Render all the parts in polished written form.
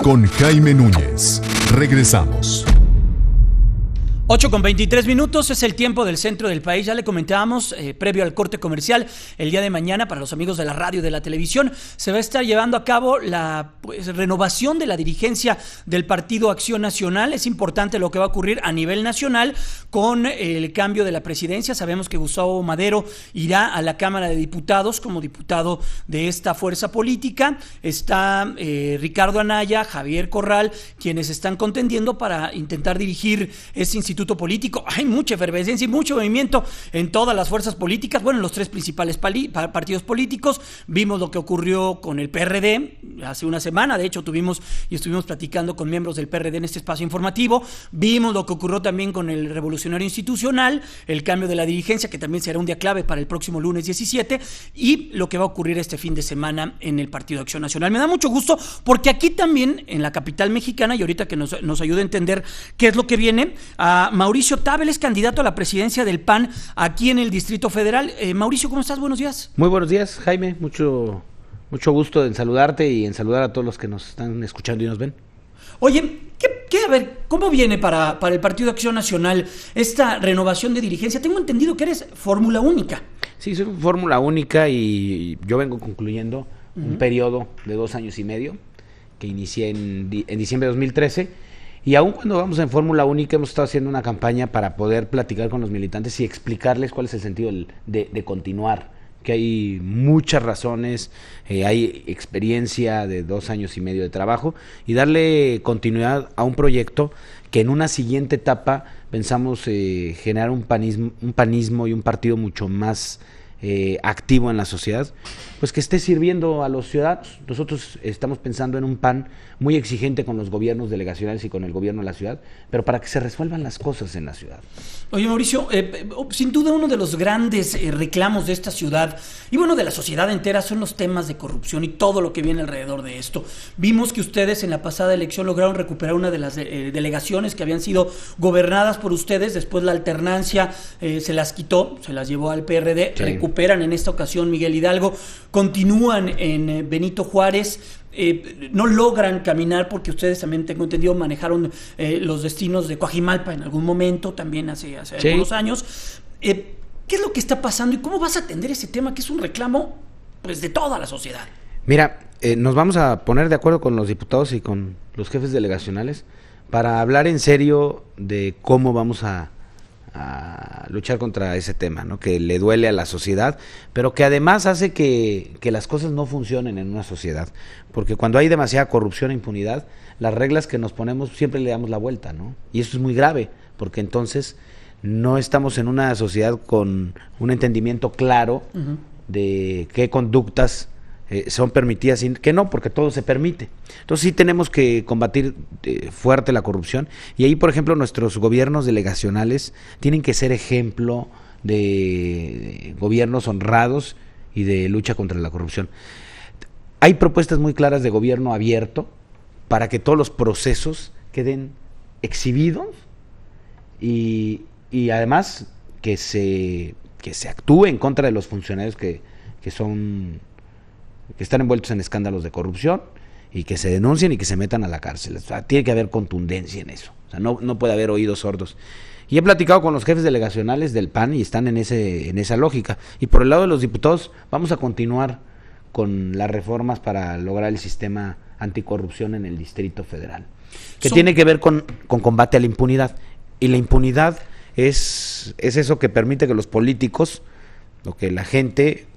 Con Jaime Núñez. Regresamos. 8:23 es el tiempo del centro del país. Ya le comentábamos, previo al corte comercial, el día de mañana, para los amigos de la radio y de la televisión, se va a estar llevando a cabo la renovación de la dirigencia del Partido Acción Nacional. Es importante lo que va a ocurrir a nivel nacional con el cambio de la presidencia. Sabemos que Gustavo Madero irá a la Cámara de Diputados como diputado de esta fuerza política. Está Ricardo Anaya, Javier Corral, quienes están contendiendo para intentar dirigir ese instituto político. Hay mucha efervescencia y mucho movimiento en todas las fuerzas políticas, bueno, en los tres principales partidos políticos. Vimos lo que ocurrió con el PRD hace una semana, de hecho estuvimos platicando con miembros del PRD en este espacio informativo. Vimos lo que ocurrió también con el Revolucionario Institucional, el cambio de la dirigencia, que también será un día clave para el próximo lunes 17, y lo que va a ocurrir este fin de semana en el Partido Acción Nacional. Me da mucho gusto porque aquí también, en la capital mexicana, y ahorita que nos ayude a entender qué es lo que viene, a Mauricio Tábel es candidato a la presidencia del PAN aquí en el Distrito Federal. Mauricio, ¿cómo estás? Buenos días. Muy buenos días, Jaime. Mucho gusto en saludarte y en saludar a todos los que nos están escuchando y nos ven. Oye, a ver, ¿cómo viene para el Partido Acción Nacional esta renovación de dirigencia? Tengo entendido que eres fórmula única. Sí, soy fórmula única y yo vengo concluyendo un periodo de 2 años y medio que inicié en diciembre de 2013. Y aún cuando vamos en fórmula única hemos estado haciendo una campaña para poder platicar con los militantes y explicarles cuál es el sentido de continuar, que hay muchas razones, hay experiencia de 2 años y medio de trabajo y darle continuidad a un proyecto que en una siguiente etapa pensamos generar un panismo y un partido mucho más activo en la sociedad, pues que esté sirviendo a los ciudadanos. Nosotros estamos pensando en un PAN muy exigente con los gobiernos delegacionales y con el gobierno de la ciudad, pero para que se resuelvan las cosas en la ciudad. Oye, Mauricio, sin duda uno de los grandes reclamos de esta ciudad y bueno, de la sociedad entera son los temas de corrupción y todo lo que viene alrededor de esto. Vimos que ustedes en la pasada elección lograron recuperar una de las delegaciones que habían sido gobernadas por ustedes, después la alternancia se las quitó, se las llevó al PRD, sí. Recuperan en esta ocasión Miguel Hidalgo, continúan en Benito Juárez. No logran caminar porque ustedes también, tengo entendido, manejaron los destinos de Coajimalpa en algún momento, también hace sí. Algunos años. ¿Qué es lo que está pasando y cómo vas a atender ese tema que es un reclamo pues de toda la sociedad? Mira, nos vamos a poner de acuerdo con los diputados y con los jefes delegacionales para hablar en serio de cómo vamos a luchar contra ese tema, ¿no? Que le duele a la sociedad, pero que además hace que las cosas no funcionen en una sociedad, porque cuando hay demasiada corrupción e impunidad, las reglas que nos ponemos siempre le damos la vuelta, ¿no? Y eso es muy grave, porque entonces no estamos en una sociedad con un entendimiento claro de qué conductas son permitidas y que no, porque todo se permite. Entonces sí tenemos que combatir fuerte la corrupción y ahí, por ejemplo, nuestros gobiernos delegacionales tienen que ser ejemplo de gobiernos honrados y de lucha contra la corrupción. Hay propuestas muy claras de gobierno abierto para que todos los procesos queden exhibidos y además que se actúe en contra de los funcionarios que están envueltos en escándalos de corrupción y que se denuncien y que se metan a la cárcel. O sea, tiene que haber contundencia en eso. O sea, no puede haber oídos sordos. Y he platicado con los jefes delegacionales del PAN y están en esa lógica. Y por el lado de los diputados, vamos a continuar con las reformas para lograr el sistema anticorrupción en el Distrito Federal, que tiene que ver con combate a la impunidad. Y la impunidad es eso que permite que los políticos, o que la gente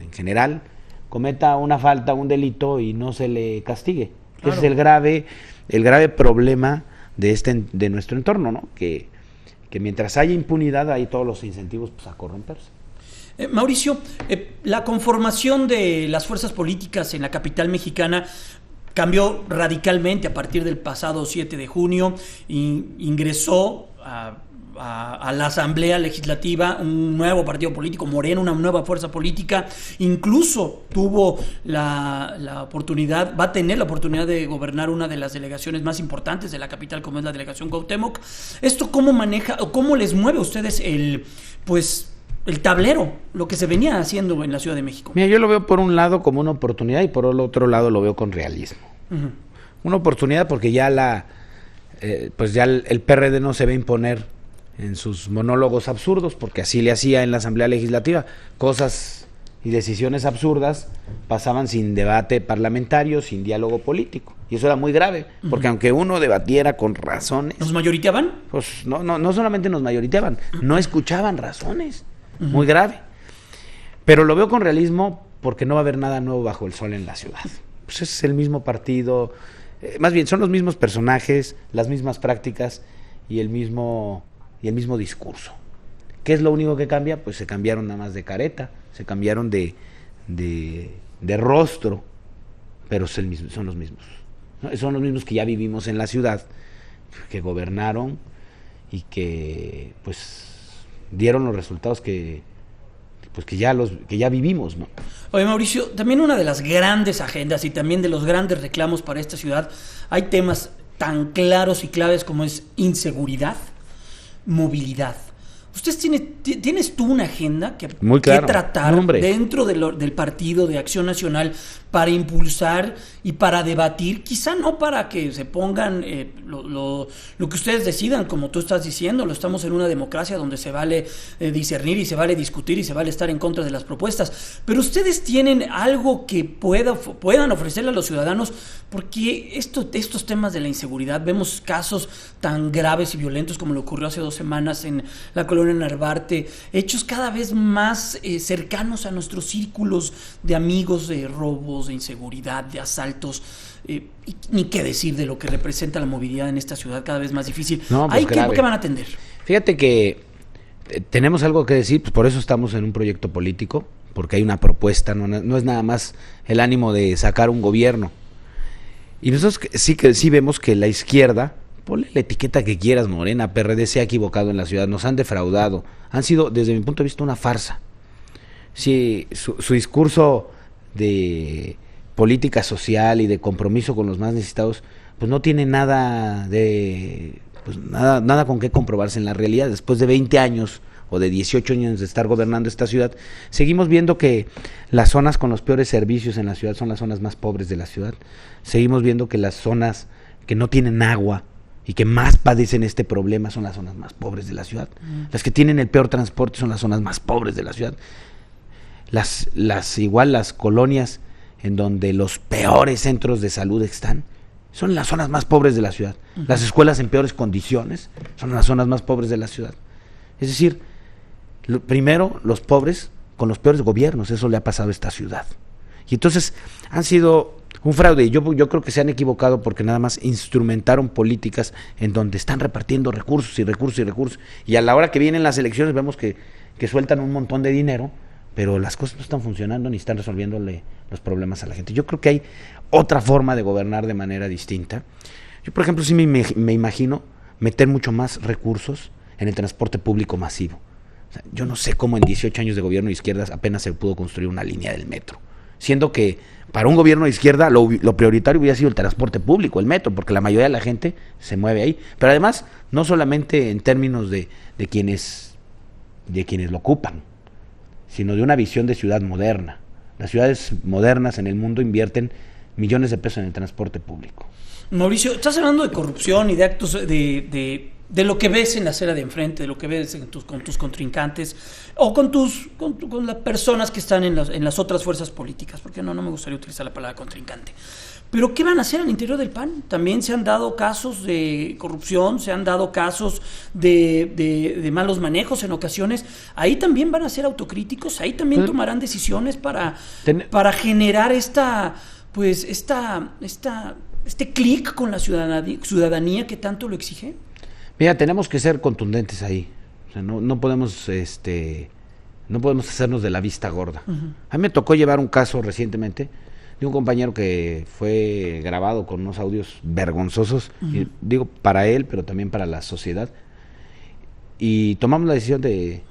en general, cometa una falta, un delito y no se le castigue. Claro. Ese es el grave problema de nuestro entorno, ¿no? Que mientras haya impunidad hay todos los incentivos pues, a corromperse. Mauricio, la conformación de las fuerzas políticas en la capital mexicana cambió radicalmente a partir del pasado 7 de junio, ingresó a la Asamblea Legislativa un nuevo partido político, Morena, una nueva fuerza política, incluso tuvo la oportunidad, va a tener la oportunidad de gobernar una de las delegaciones más importantes de la capital, como es la delegación Cuauhtémoc. ¿Esto cómo maneja o cómo les mueve a ustedes el tablero, lo que se venía haciendo en la Ciudad de México? Mira, yo lo veo por un lado como una oportunidad y por el otro lado lo veo con realismo. Una oportunidad porque ya pues ya el PRD no se va a imponer en sus monólogos absurdos, porque así le hacía en la Asamblea Legislativa. Cosas y decisiones absurdas pasaban sin debate parlamentario, sin diálogo político. Y eso era muy grave, porque aunque uno debatiera con razones... ¿Nos mayoriteaban? Pues no solamente nos mayoriteaban, no escuchaban razones. Muy grave. Pero lo veo con realismo porque no va a haber nada nuevo bajo el sol en la ciudad. Pues es el mismo partido, más bien son los mismos personajes, las mismas prácticas y el mismo discurso. ¿Qué es lo único que cambia? Pues se cambiaron nada más de careta, se cambiaron de rostro, pero son los mismos, ¿no? Son los mismos que ya vivimos en la ciudad, que gobernaron y que pues dieron los resultados que ya vivimos, ¿no? Oye, Mauricio, también una de las grandes agendas y también de los grandes reclamos para esta ciudad, hay temas tan claros y claves como es inseguridad, movilidad. ¿Tienes tú una agenda que tratar dentro del partido de Acción Nacional para impulsar y para debatir? Quizá no para que se pongan lo que ustedes decidan, como tú estás diciendo, estamos en una democracia donde se vale discernir y se vale discutir y se vale estar en contra de las propuestas, pero ustedes tienen algo que puedan ofrecerle a los ciudadanos, porque estos temas de la inseguridad, vemos casos tan graves y violentos como lo ocurrió hace 2 semanas en la colonia Narvarte, hechos cada vez más cercanos a nuestros círculos de amigos, de robos, de inseguridad, de asaltos, y ni qué decir de lo que representa la movilidad en esta ciudad cada vez más difícil. Pues ¿Qué van a atender? Fíjate que tenemos algo que decir, pues por eso estamos en un proyecto político, porque hay una propuesta, no es nada más el ánimo de sacar un gobierno. Y nosotros sí vemos que la izquierda, ponle la etiqueta que quieras, Morena, PRD, se ha equivocado en la ciudad, nos han defraudado, han sido, desde mi punto de vista, una farsa. Sí, su discurso de política social y de compromiso con los más necesitados, pues no tiene nada con qué comprobarse en la realidad. Después de 20 años o de 18 años de estar gobernando esta ciudad, seguimos viendo que las zonas con los peores servicios en la ciudad son las zonas más pobres de la ciudad. Seguimos viendo que las zonas que no tienen agua y que más padecen este problema son las zonas más pobres de la ciudad. Las que tienen el peor transporte son las zonas más pobres de la ciudad. Las colonias en donde los peores centros de salud están son las zonas más pobres de la ciudad. Las escuelas en peores condiciones son las zonas más pobres de la ciudad. Es decir, primero los pobres con los peores gobiernos, eso le ha pasado a esta ciudad. Y entonces han sido un fraude. Yo creo que se han equivocado porque nada más instrumentaron políticas en donde están repartiendo recursos y recursos y recursos. Y a la hora que vienen las elecciones vemos que sueltan un montón de dinero, pero las cosas no están funcionando ni están resolviéndole los problemas a la gente. Yo creo que hay otra forma de gobernar de manera distinta. Yo, por ejemplo, sí me imagino meter mucho más recursos en el transporte público masivo. O sea, yo no sé cómo en 18 años de gobierno de izquierdas apenas se pudo construir una línea del metro, siendo que para un gobierno de izquierda lo prioritario hubiera sido el transporte público, el metro, porque la mayoría de la gente se mueve ahí. Pero además, no solamente en términos de quienes lo ocupan, sino de una visión de ciudad moderna. Las ciudades modernas en el mundo invierten millones de pesos en el transporte público. Mauricio, estás hablando de corrupción y de actos de lo que ves en la acera de enfrente, de lo que ves con tus contrincantes o con las personas que están en las otras fuerzas políticas, porque no me gustaría utilizar la palabra contrincante. Pero ¿qué van a hacer al interior del PAN? También se han dado casos de corrupción, se han dado casos de malos manejos en ocasiones. Ahí también van a ser autocríticos, ahí también tomarán decisiones para generar este clic con la ciudadanía que tanto lo exige. Mira, tenemos que ser contundentes ahí. O sea, no podemos hacernos de la vista gorda. A mí me tocó llevar un caso recientemente de un compañero que fue grabado con unos audios vergonzosos, y digo para él, pero también para la sociedad, y tomamos la decisión de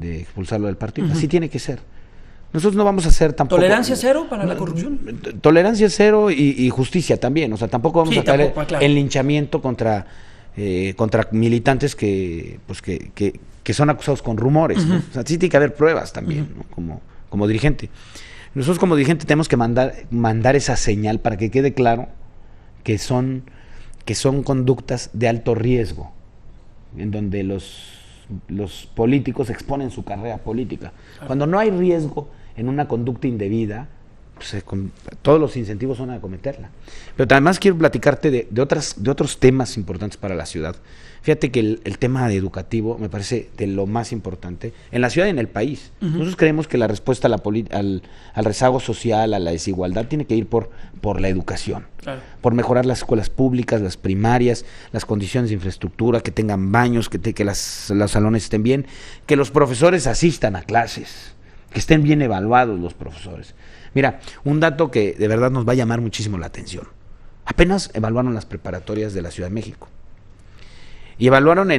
expulsarlo del partido. Así tiene que ser. Nosotros no vamos a hacer tampoco... ¿Tolerancia cero para la corrupción? Tolerancia cero y justicia también. O sea, tampoco vamos a traer el linchamiento contra militantes que son acusados con rumores, ¿no? O sea, sí tiene que haber pruebas también, ¿no? Como dirigente. Nosotros como dirigente tenemos que mandar esa señal para que quede claro que son conductas de alto riesgo, en donde los políticos exponen su carrera política. Cuando no hay riesgo en una conducta indebida, pues, todos los incentivos son a cometerla. Pero además quiero platicarte de otros temas importantes para la ciudad. Fíjate que el tema educativo me parece de lo más importante en la ciudad y en el país. Nosotros creemos que la respuesta al rezago social, a la desigualdad, tiene que ir por la educación, por mejorar las escuelas públicas, las primarias, las condiciones de infraestructura, que tengan baños, que los salones estén bien, que los profesores asistan a clases, que estén bien evaluados los profesores. Mira, un dato que de verdad nos va a llamar muchísimo la atención. Apenas evaluaron las preparatorias de la Ciudad de México. Y evaluaron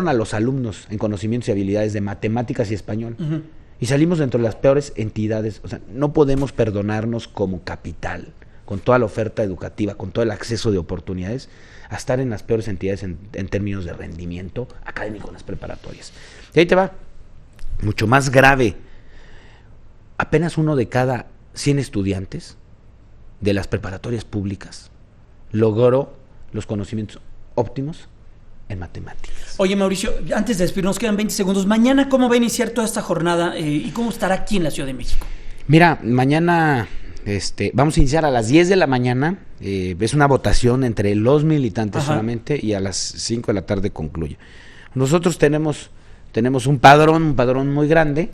a los alumnos en conocimientos y habilidades de matemáticas y español. Y salimos dentro de las peores entidades. O sea, no podemos perdonarnos como capital, con toda la oferta educativa, con todo el acceso de oportunidades, a estar en las peores entidades en términos de rendimiento académico en las preparatorias. Y ahí te va. Mucho más grave. Apenas 1 de cada 100 estudiantes de las preparatorias públicas logró los conocimientos óptimos en matemáticas. Oye, Mauricio, antes de despedirnos, quedan 20 segundos. Mañana, ¿cómo va a iniciar toda esta jornada y cómo estará aquí en la Ciudad de México? Mira, mañana vamos a iniciar a las 10 de la mañana. Es una votación entre los militantes solamente, y a las 5 de la tarde concluye. Nosotros tenemos un padrón muy grande.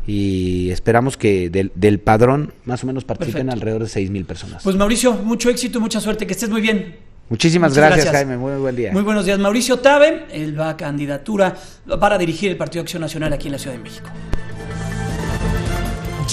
Y esperamos que del padrón más o menos participen alrededor de 6,000 personas. Pues Mauricio, mucho éxito, mucha suerte, que estés muy bien. Muchas gracias, Jaime, muy buen día. Muy buenos días. Mauricio Tabe, él va a candidatura para dirigir el Partido Acción Nacional aquí en la Ciudad de México.